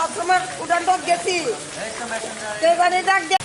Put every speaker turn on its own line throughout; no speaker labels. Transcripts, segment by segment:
আশ্রমের উড়ান গেছি সেখানে ডাক দিয়ে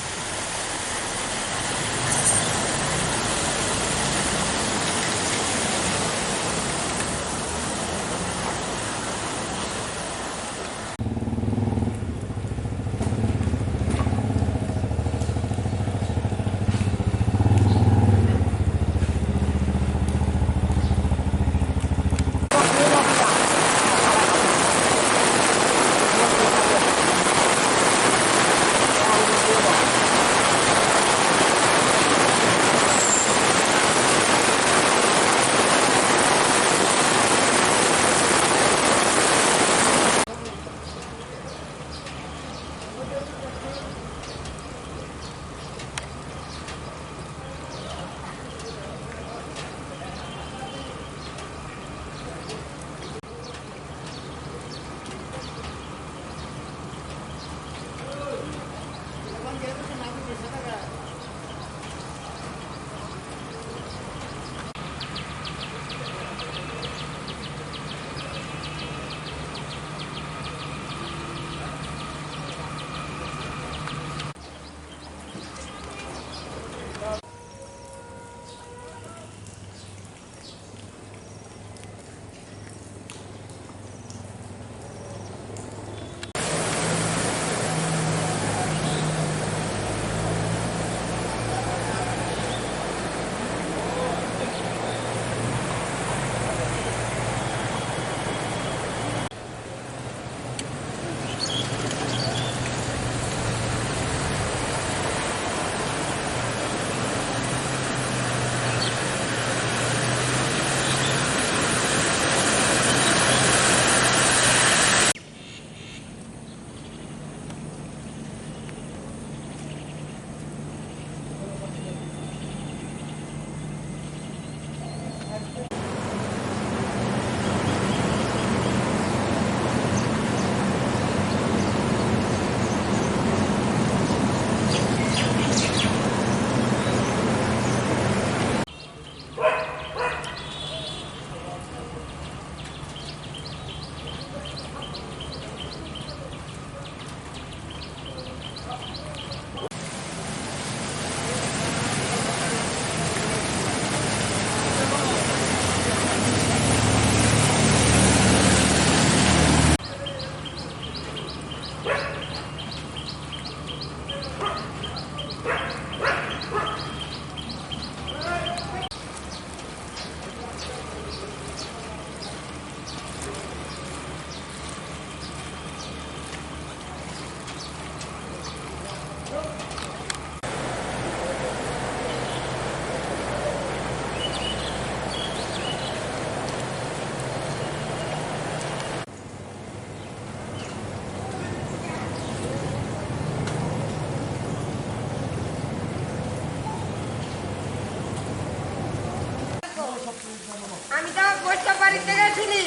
আমি তো গোষ্ঠা বাড়িতে গেছিলি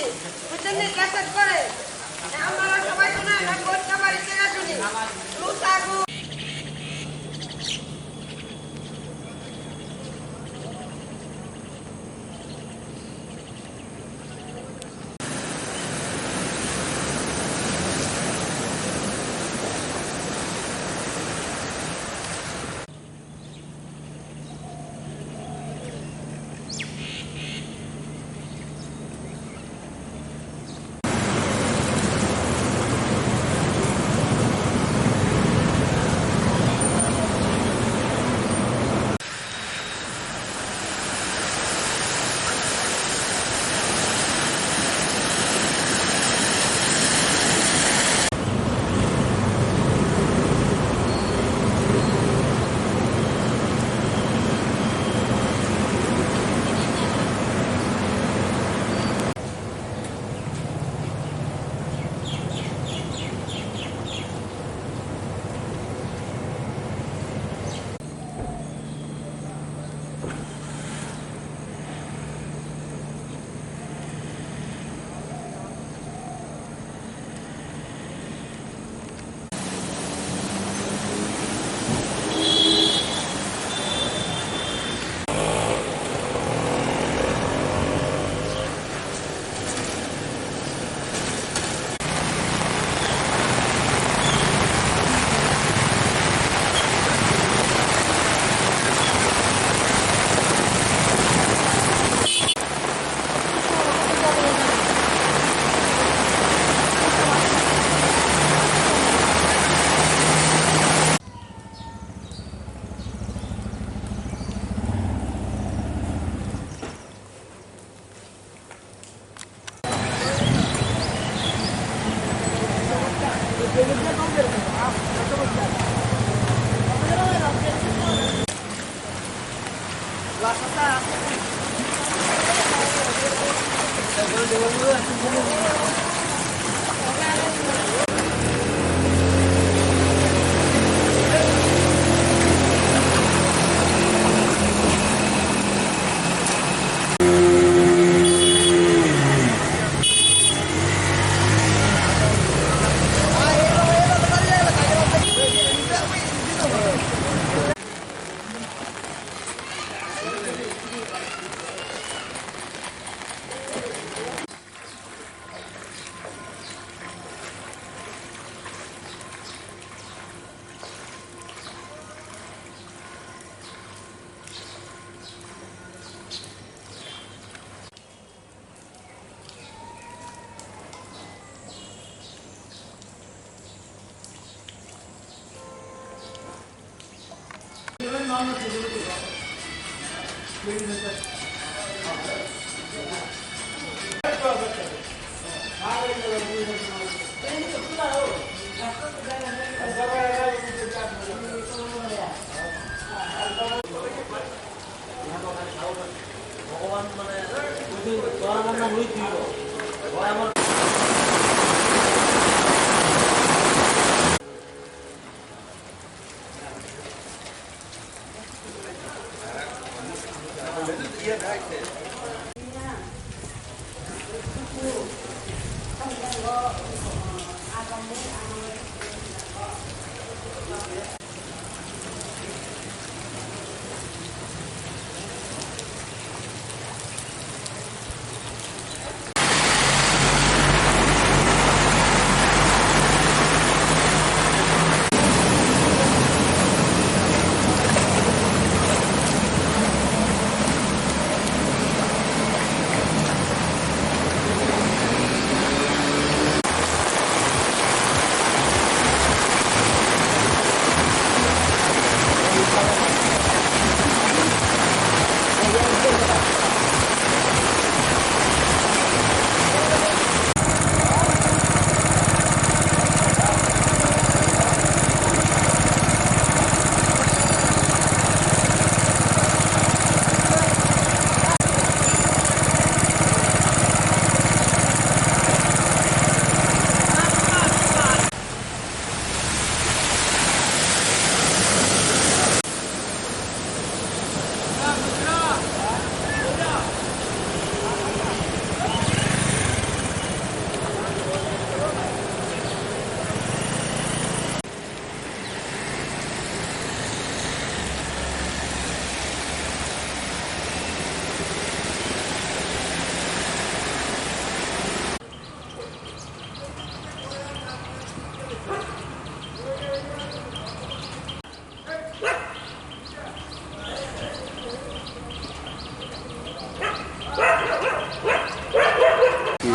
বুঝলেন ক্যাসেট করে আমরা সবাই শোনা গোষ্ঠা বাড়িতে গেছিলি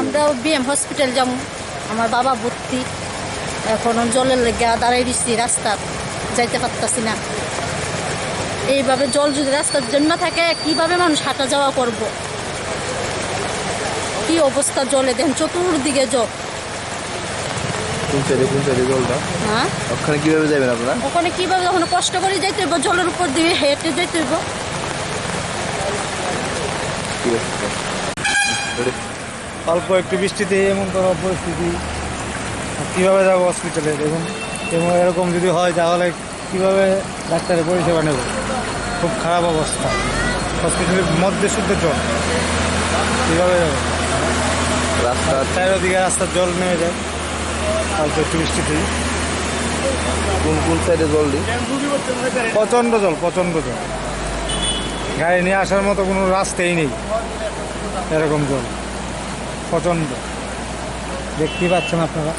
আমরা বিএম হসপিটাল যাবো, আমার বাবা ভর্তি। এখন জলের লেগে দাঁড়াই দিচ্ছি, রাস্তা যাইতে পারতাছি না। এইভাবে জল যদি রাস্তার জন্য থাকে, কিভাবে মানুষ হাঁটা যাওয়া করব? কি অবস্থা জলে, দেন চতুর্দিকে জল।
কোন সাইডে জলটা?
হ্যাঁ,
ওখানে কিভাবে যাবেন আপনারা?
ওখানে কিভাবে, ওখানে কষ্ট করে যাইতে হইব, জলের উপর দিয়ে হেঁটে যাইতে হইব।
অল্প একটু বৃষ্টিতে এমন কোনো পরিস্থিতি, কীভাবে যাবো হসপিটালে? দেখুন, এবং এরকম যদি হয় তাহলে কীভাবে ডাক্তারের পরিষেবা নেব? খুব খারাপ অবস্থা, হসপিটালের মধ্যে শুদ্ধ জল, কীভাবে যাবো?
রাস্তা
চারিদিকে রাস্তার জল নেমে যায় অল্প একটু বৃষ্টিতেই।
কোন সাইডে জলটি?
প্রচণ্ড জল, প্রচণ্ড জল, গাড়ি নিয়ে আসার মতো কোনো রাস্তাই নেই, এরকম জল প্রচণ্ড, দেখতেই পাচ্ছেন আপনারা।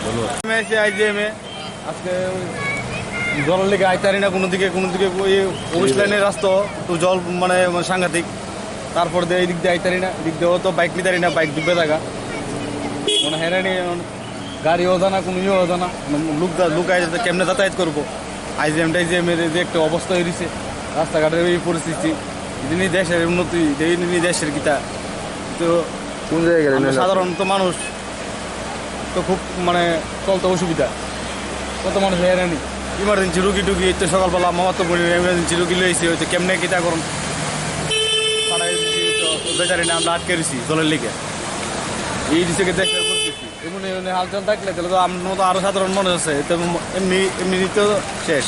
ধন্যবাদ।
আজকে জলের লেগে আইতারি না, কোনো দিকে ওই অফিস লাইনের রাস্তা তো জল মানে সাংঘাতিক। তারপর দিয়ে এই দিক দিয়ে আইতারি না, দিক দিয়েও তো বাইক নিতারি না, বাইক ডুবে থাকা মানে হেরানি, গাড়িও জানা, কোনো ইয়েও জানা, লুক আইতে কেমনে যাতায়াত করবো। আইজিএমের যে একটা অবস্থা হয়েছে, রাস্তাঘাটের এই পরিস্থিতি, যিনি দেশের উন্নতি, যিনি দেশের গীতা, তো
কোন জায়গায় গেলেন?
সাধারণত মানুষ তো খুব মানে চলতে অসুবিধা, কত মানুষ হয়রানি, ইমার্জেন্সি রুগী টুগি এই তো সকালবেলা মামার তো এমার্জেন্সি রুগী লইছে হয়তো কেমনে কিতা করুন বেচারি না আমরা আটকে রয়েছি জলের লিগে এই দিকে দেখতে পরিস্থিতি এমনি এমনি হালচাল থাকলে তাহলে তো আমার মতো আরও সাধারণ মানুষ আছে তো এমনি এমনি তো শেষ।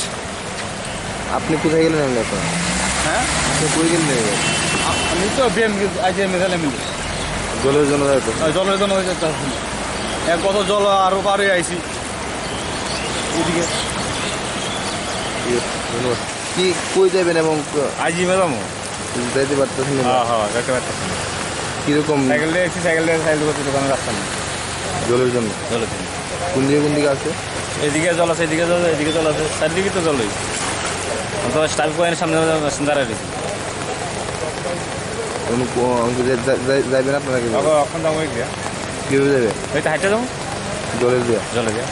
আপনি কোথায় গেলেন এমনি এখন?
হ্যাঁ
আপনি কই গেলেন এবার?
আমি তো বিএম আইজিএম এ মিলে
জলের জন্য যাবে তো?
জলের জন্য হয়েছে কত জল আরও পারে আইছি এদিকে
ঠিক আছে, ধন্যবাদ। কি কই যাবেন এবং
আইজিএমে যাবো।
যাইতে পারতেছেন না?
হ্যাঁ হ্যাঁ যাইতে পারতেছি
কিরকম
সাইকেল দিয়ে এসেছি, সাইকেল দিয়ে সাইকেল করতে দোকানে রাস্তা নেই
জলের জন্য?
জলের জন্য।
কোন দিকে আছে?
এদিকে জল আছে, এদিকে জল, এদিকে জল আছে, চারদিকে তো জলই। তো স্টাইল পয়েন্টের সামনে দাঁড়ায় রয়েছি।
যাইবেন আপনারা?
এখন যাবো গিয়া
কীভাবে যাবে?
ওই তো হাইটে যাবো
জলের দিয়ে?
জলে গিয়া।